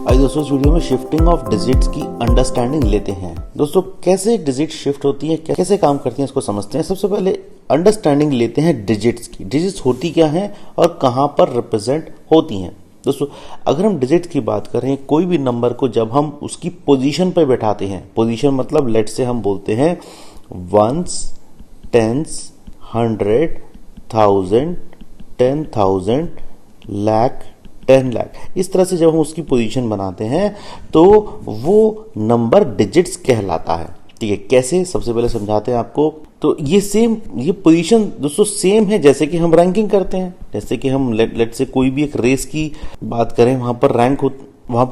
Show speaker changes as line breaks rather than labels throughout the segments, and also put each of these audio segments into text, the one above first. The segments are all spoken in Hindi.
आज दोस्तों इस वीडियो में शिफ्टिंग ऑफ डिजिट्स की अंडरस्टैंडिंग लेते हैं। दोस्तों कैसे डिजिट शिफ्ट होती है, कैसे काम करती है, इसको समझते हैं। सबसे पहले अंडरस्टैंडिंग लेते हैं डिजिट्स की। डिजिट्स होती क्या है और कहां पर रिप्रेजेंट होती हैं। दोस्तों अगर हम डिजिट्स की बात करें, कोई भी नंबर को जब हम उसकी पोजीशन पर बैठाते हैं, पोजीशन मतलब लेट से हम बोलते हैं वंस, टेंस, 100, 1000, 10,000, लाख, 10 लाख, इस तरह से जब हम उसकी पोजीशन बनाते हैं तो वो नंबर डिजिट्स कहलाता है। ठीक है, कैसे, सबसे पहले समझाते हैं आपको। तो ये पोजीशन दोस्तों सेम है जैसे कि हम रैंकिंग करते हैं। जैसे कि हम लेट से कोई भी एक रेस की बात करें, वहां पर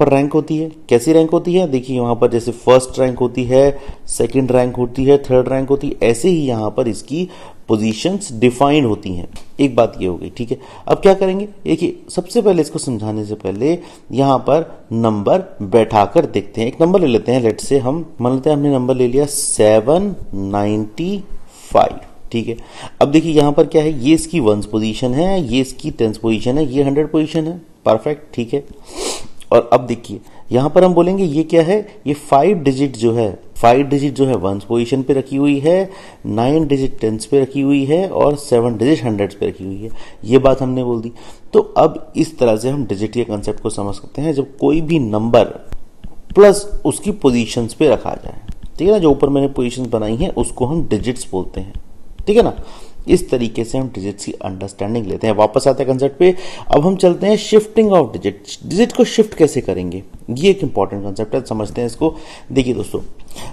रैंक होती है। कैसी रैंक होती है, देखिए वहां पर जैसे फर्स्ट रैंक होती है, सेकंड रैंक होती है, थर्ड रैंक होती है, ऐसे ही यहां पर इसकी पोजीशंस डिफाइंड होती हैं। एक बात ये हो गई। ठीक है, अब क्या करेंगे, देखिए सबसे पहले इसको समझाने से पहले यहां पर नंबर बैठाकर देखते हैं। एक नंबर ले लेते हैं, लेट से हम मान लेते हैं हमने नंबर ले लिया 795। ठीक है, अब देखिए यहां पर क्या है, ये इसकी 1 पोजीशन है, ये इसकी 10 पोजीशन है, ये 100 पोजीशन है। परफेक्ट, ठीक है। और अब देखिए यहां पर हम बोलेंगे ये क्या है, ये 5 डिजिट जो है 1 पोजीशन पे रखी हुई है, 9 डिजिट 10 पे रखी हुई है और 7 डिजिट 100 पे रखी हुई है। ये बात हमने बोल दी। तो अब इस तरह से हम डिजिट के कंसेप्ट को समझ सकते हैं। जब कोई भी नंबर प्लस उसकी पोजीशंस पे रखा जाए, ठीक है ना, जो ऊपर मैंने पोजीशंस बनाई है उसको हम डिजिट्स बोलते हैं। ठीक है ना, इस तरीके से हम डिजिट्स की अंडरस्टैंडिंग लेते हैं। वापस आते हैं कंसेप्ट पे। अब हम चलते हैं शिफ्टिंग ऑफ डिजिट। डिजिट को शिफ्ट कैसे करेंगे, ये एक इंपॉर्टेंट कंसेप्ट है, समझते हैं इसको। देखिए दोस्तों,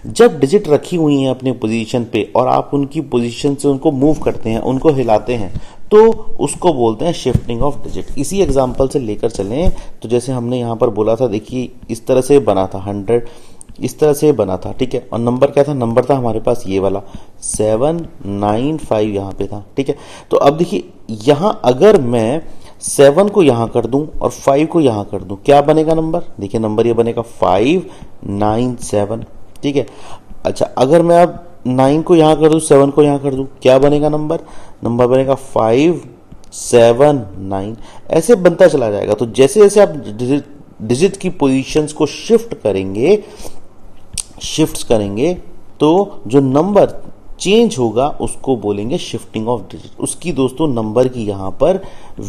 जब डिजिट रखी हुई हैं अपनी पोजीशन पे और आप उनकी पोजीशन से उनको मूव करते हैं, उनको हिलाते हैं, तो उसको बोलते हैं शिफ्टिंग ऑफ डिजिट। इसी एग्जांपल से लेकर चलें तो जैसे हमने यहां पर बोला था, देखिए इस तरह से बना था 100, इस तरह से बना था। ठीक है, और नंबर क्या था, नंबर था हमारे पास ये वाला 795 यहां पे था। ठीक है, तो अब देखिए यहां अगर मैं 7 को यहां कर दूं और 5 को यहां कर दूं, क्या बनेगा नंबर, देखिए नंबर ये बनेगा 597। ठीक है, अच्छा अगर मैं अब 9 को यहां कर दूं, 7 को यहां कर दूं, क्या बनेगा नंबर बनेगा 579। ऐसे बनता चला जाएगा। तो जैसे जैसे आप डिजिट की पोजीशंस को शिफ्ट्स करेंगे तो जो नंबर चेंज होगा उसको बोलेंगे शिफ्टिंग ऑफ डिजिट। उसकी दोस्तों नंबर की यहां पर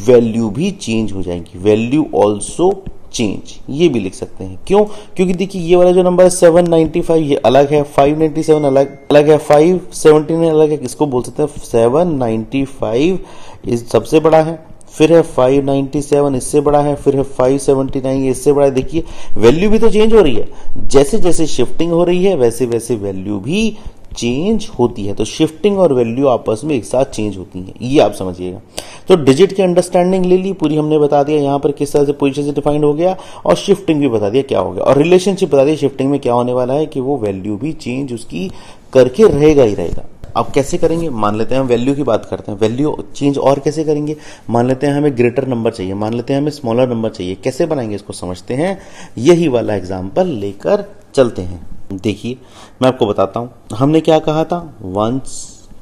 वैल्यू भी चेंज हो जाएगी, वैल्यू ऑल्सो चेंज, ये भी लिख सकते हैं। क्यों, क्योंकि देखिए ये वाला जो नंबर है 795 ये अलग है, 597 अलग है, 579 अलग है। इसको बोल सकते हैं 795 इस सबसे बड़ा है, फिर है 597 इससे बड़ा है, फिर है 579 इससे बड़ा है। देखिए वैल्यू भी तो चेंज हो रही है। जैसे जैसे शिफ्टिंग हो रही है वैसे वैसे वैल्यू भी चेंज होती है। तो शिफ्टिंग और वैल्यू आपस में एक साथ चेंज होती हैं, ये आप समझिएगा। तो डिजिट की अंडरस्टैंडिंग ले ली पूरी, हमने बता दिया यहाँ पर किस तरह से पोजीशन से डिफाइंड हो गया, और शिफ्टिंग भी बता दिया क्या हो गया, और रिलेशनशिप बता दिया शिफ्टिंग में क्या होने वाला है कि वो वैल्यू भी चेंज उसकी करके रहेगा ही रहेगा। अब कैसे करेंगे, मान लेते हैं हम वैल्यू की बात करते हैं। वैल्यू चेंज और कैसे करेंगे, मान लेते हैं हमें ग्रेटर नंबर चाहिए, मान लेते हैं हमें स्मॉलर नंबर चाहिए। कैसे बनाएंगे इसको समझते हैं, यही वाला एग्जांपल लेकर चलते हैं। देखिए मैं आपको बताता हूं, हमने क्या कहा था, 1,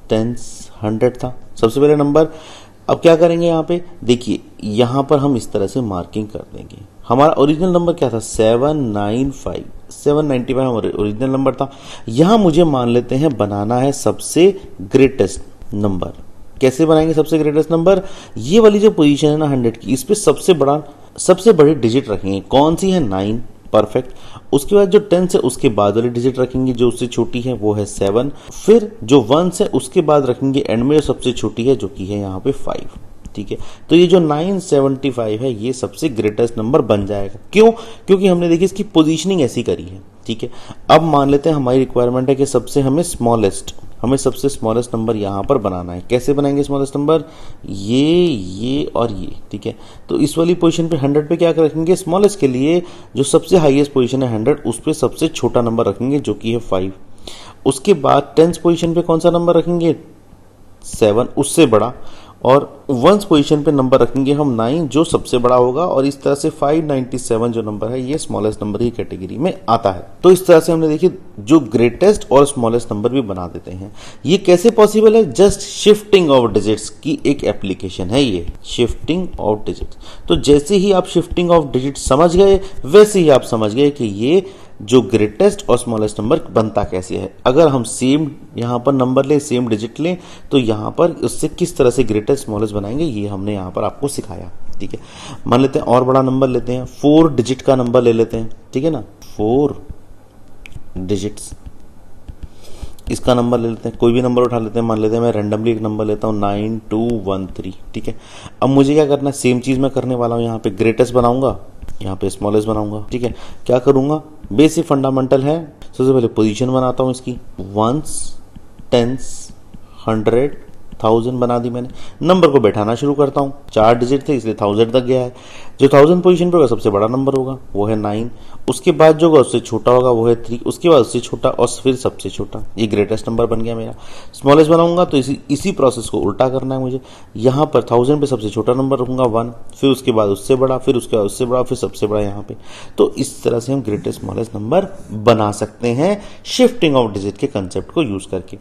10, 100 था सबसे पहले नंबर। अब क्या करेंगे यहाँ पे, देखिए यहां पर हम इस तरह से मार्किंग कर देंगे। हमारा ओरिजिनल नंबर क्या था, 795 हमारा ओरिजिनल नंबर था। यहां मुझे मान लेते हैं बनाना है सबसे ग्रेटेस्ट नंबर। कैसे बनाएंगे सबसे ग्रेटेस्ट नंबर, ये वाली जो पोजीशन है ना 100 की, इस पे सबसे बड़ी डिजिट रखेंगे। कौन सी है, 9। परफेक्ट। उसके बाद जो 10 है उसके बाद वाली डिजिट रखेंगे जो उससे छोटी है, वो है 7। फिर जो 1 है उसके बाद रखेंगे एंड में जो सबसे छोटी है, जो कि है यहाँ पे 5। ठीक है, तो ये जो 975 है ये सबसे ग्रेटेस्ट नंबर बन जाएगा। क्यों, क्योंकि हमने देखिए इसकी पोजीशनिंग ऐसी करी है। ठीक है, अब मान लेते हैं हमारी रिक्वायरमेंट है कि हमें सबसे स्मॉलेस्ट नंबर यहाँ पर बनाना है। कैसे बनाएंगे स्मॉलेस्ट नंबर, ये और ये। ठीक है, तो इस वाली पोजीशन पे 100 पे क्या रखेंगे, स्मॉलेस्ट के लिए जो सबसे हाईएस्ट पोजीशन है 100 उस पे सबसे छोटा नंबर रखेंगे जो कि है 5। उसके बाद 10th पोजीशन पे कौन सा नंबर रखेंगे, 7, उससे बड़ा। और वंस पोजीशन पे नंबर रखेंगे हम 9 जो सबसे बड़ा होगा, और इस तरह से 597 जो नंबर है ये स्मॉलेस्ट नंबर की कैटेगरी में आता है। तो इस तरह से हमने देखिए जो ग्रेटेस्ट और स्मॉलेस्ट नंबर भी बना देते हैं। ये कैसे पॉसिबल है? जस्ट शिफ्टिंग ऑफ डिजिट्स की एक एप्लीकेशन है ये, शिफ्टिंग ऑफ डिजिट्स। तो जैसे ही आप शिफ्टिंग ऑफ डिजिट्स समझ गए वैसे ही आप समझ गए कि ये जो ग्रेटेस्ट और स्मॉलेस्ट नंबर बनता कैसे है। अगर हम सेम यहाँ पर नंबर लें, सेम डिजिट लें, तो यहाँ पर उससे किस तरह से ग्रेटेस्ट स्मॉलेस्ट बनाएंगे ये हमने यहाँ पर आपको सिखाया। ठीक है, मान लेते हैं और बड़ा नंबर लेते हैं, 4 डिजिट का नंबर ले लेते हैं। ठीक है ना, 4 डिजिट्स इसका नंबर ले लेते हैं। कोई भी नंबर उठा लेते हैं, मान लेते हैं मैं रैंडमली एक नंबर लेता हूँ 9213। ठीक है, अब मुझे क्या करना है, सेम चीज मैं करने वाला हूँ। यहाँ पे ग्रेटेस्ट बनाऊंगा, यहाँ पे स्मॉलेस्ट बनाऊंगा। ठीक है, क्या करूंगा, बेसिक फंडामेंटल है। सबसे पहले पोजीशन बनाता हूँ इसकी, वंस, टेंस, 100, 1000 बना दी मैंने। नंबर को बैठाना शुरू करता हूँ, 4 डिजिट थे इसलिए 1000 तक गया है। जो 1000 पोजीशन पे होगा सबसे बड़ा नंबर होगा वो है 9। उसके बाद जो होगा उससे छोटा होगा वो है 3। उसके बाद उससे छोटा और फिर सबसे छोटा, ये ग्रेटेस्ट नंबर बन गया मेरा। स्मॉलेस्ट बनाऊंगा तो इसी प्रोसेस को उल्टा करना है मुझे। यहाँ पर 1000 पे सबसे छोटा नंबर रखूंगा 1, फिर उसके बाद उससे बड़ा, फिर उसके बाद उससे बड़ा, फिर सबसे बड़ा यहाँ पे। तो इस तरह से हम ग्रेटेस्ट स्मॉलेस्ट नंबर बना सकते हैं शिफ्टिंग ऑफ डिजिट के कंसेप्ट को यूज करके।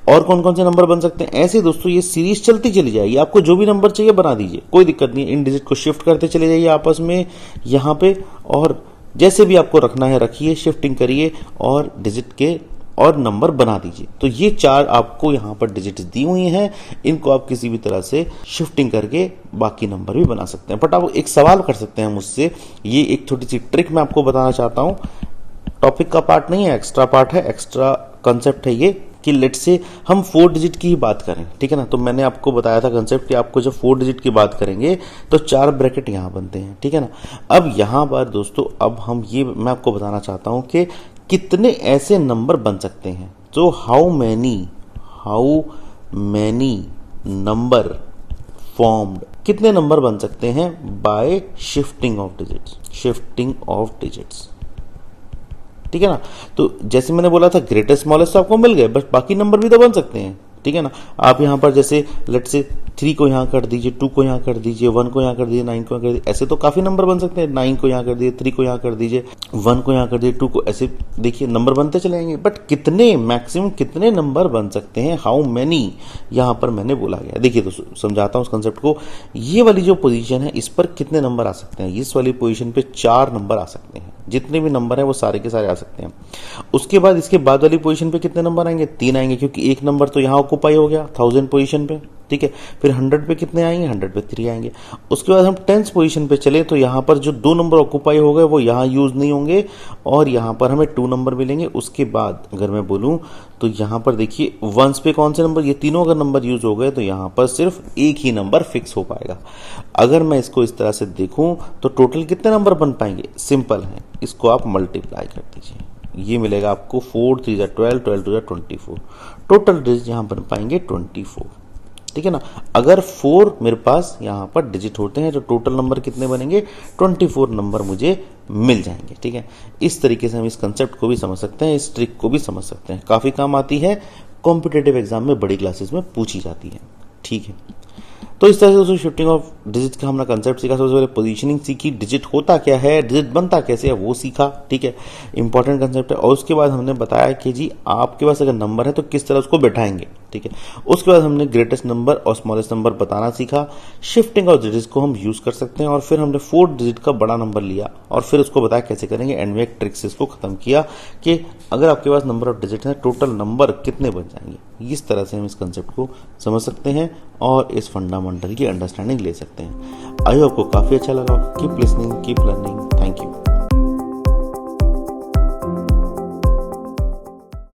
और कौन कौन से नंबर बन सकते हैं ऐसे दोस्तों, ये सीरीज चलती चली जाएगी। आपको जो भी नंबर चाहिए बना दीजिए, कोई दिक्कत नहीं है। इन डिजिट को शिफ्ट करते चले जाइए आपस में यहाँ पे, और जैसे भी आपको रखना है रखिए, शिफ्टिंग करिए और डिजिट के और नंबर बना दीजिए। तो ये 4 आपको यहाँ पर डिजिट्स दी हुई हैं, इनको आप किसी भी तरह से शिफ्टिंग करके बाकी नंबर भी बना सकते हैं। बट आप एक सवाल कर सकते हैं मुझसे, ये एक छोटी सी ट्रिक मैं आपको बताना चाहता हूँ। टॉपिक का पार्ट नहीं है, एक्स्ट्रा पार्ट है, एक्स्ट्रा कंसेप्ट है ये, कि लेट से हम 4 डिजिट की ही बात करें। ठीक है ना, तो मैंने आपको बताया था कंसेप्ट कि आपको जब 4 डिजिट की बात करेंगे तो 4 ब्रैकेट यहां बनते हैं। ठीक है ना, अब यहां पर दोस्तों अब हम ये मैं आपको बताना चाहता हूं कि कितने ऐसे नंबर बन सकते हैं। तो हाउ मैनी नंबर फॉर्म्ड, कितने नंबर बन सकते हैं बाय शिफ्टिंग ऑफ डिजिट्स। ठीक है ना, तो जैसे मैंने बोला था ग्रेटेस्ट स्मॉलेस्ट तो आपको मिल गए, बस बाकी नंबर भी तो बन सकते हैं। ठीक है ना, आप यहां पर जैसे लेट से 3 को यहां कर दीजिए, 2 को यहां कर दीजिए, 1 को यहां कर दीजिए, 9 को यहां कर दीजिए, ऐसे तो काफी नंबर बन सकते हैं। 9 को यहां कर दीजिए, 3 को यहां कर दीजिए, 1 को यहां कर दीजिए, 2 को, ऐसे देखिए नंबर बनते चले जाएंगे। बट कितने मैक्सिमम कितने नंबर बन सकते हैं, हाउ मेनी यहां पर मैंने बोला गया। देखिए दोस्तों समझाता हूं उस कंसेप्ट को। ये वाली जो पोजीशन है इस पर कितने नंबर आ सकते हैं, इस वाली पोजीशन पे 4 नंबर आ सकते हैं। जितने भी नंबर है वो सारे के सारे आ सकते हैं। उसके बाद इसके बाद वाली पोजीशन पे कितने नंबर आएंगे, 3 आएंगे, क्योंकि एक नंबर तो यहां ऑक्युपाई हो गया 1000 पोजीशन पे। ठीक है, फिर 100 पे कितने आएंगे, 100 पे 3 आएंगे। उसके बाद हम 10th पोजीशन पे चले तो यहां पर जो 2 नंबर ऑक्युपाई हो गए वो यहां यूज नहीं होंगे और यहां पर हमें 2 नंबर मिलेंगे। उसके बाद अगर मैं बोलूं तो यहां पर देखिए वंस पे कौन से नंबर, ये तीनों अगर नंबर यूज हो गए तो यहां पर सिर्फ एक ही नंबर फिक्स हो पाएगा। अगर मैं इसको इस तरह से देखूं तो टोटल कितने नंबर बन पाएंगे, सिंपल है, इसको आप मल्टीप्लाई कर दीजिए, ये मिलेगा आपको 4 3 12 12 2 24। टोटल डिजिट यहां बन पाएंगे 24। ठीक है ना, अगर 4 मेरे पास यहां पर डिजिट होते हैं तो टोटल नंबर कितने बनेंगे, 24 नंबर मुझे मिल जाएंगे। ठीक है, इस तरीके से हम इस कंसेप्ट को भी समझ सकते हैं, इस ट्रिक को भी समझ सकते हैं, काफी काम आती है, कॉम्पिटेटिव एग्जाम में बड़ी क्लासेस में पूछी जाती है। ठीक है, तो इस तरह से दोस्तों शिफ्टिंग ऑफ डिजिट का हमने कंसेप्ट सीखा। सबसे पहले पोजीशनिंग सीखी, डिजिट होता क्या है, डिजिट बनता कैसे है वो सीखा। ठीक है, इंपॉर्टेंट कंसेप्ट है। और उसके बाद हमने बताया कि जी आपके पास अगर नंबर है तो किस तरह उसको बैठाएंगे। ठीक है, उसके बाद हमने ग्रेटेस्ट नंबर और स्मॉलेस्ट नंबर बताना सीखा। शिफ्टिंग ऑफ डिजिट को हम यूज कर सकते हैं और फिर हमने 4 डिजिट का बड़ा नंबर लिया और फिर उसको बताया कैसे करेंगे। एंड में एक ट्रिक से इसको खत्म किया कि अगर आपके पास नंबर ऑफ डिजिट है टोटल नंबर कितने बन जाएंगे। इस तरह से हम इस कंसेप्ट को समझ सकते हैं और इस फंडामेंटल की अंडरस्टैंडिंग ले सकते हैं। आई होप आपको काफी अच्छा लगा। Keep listening, keep learning. Thank you.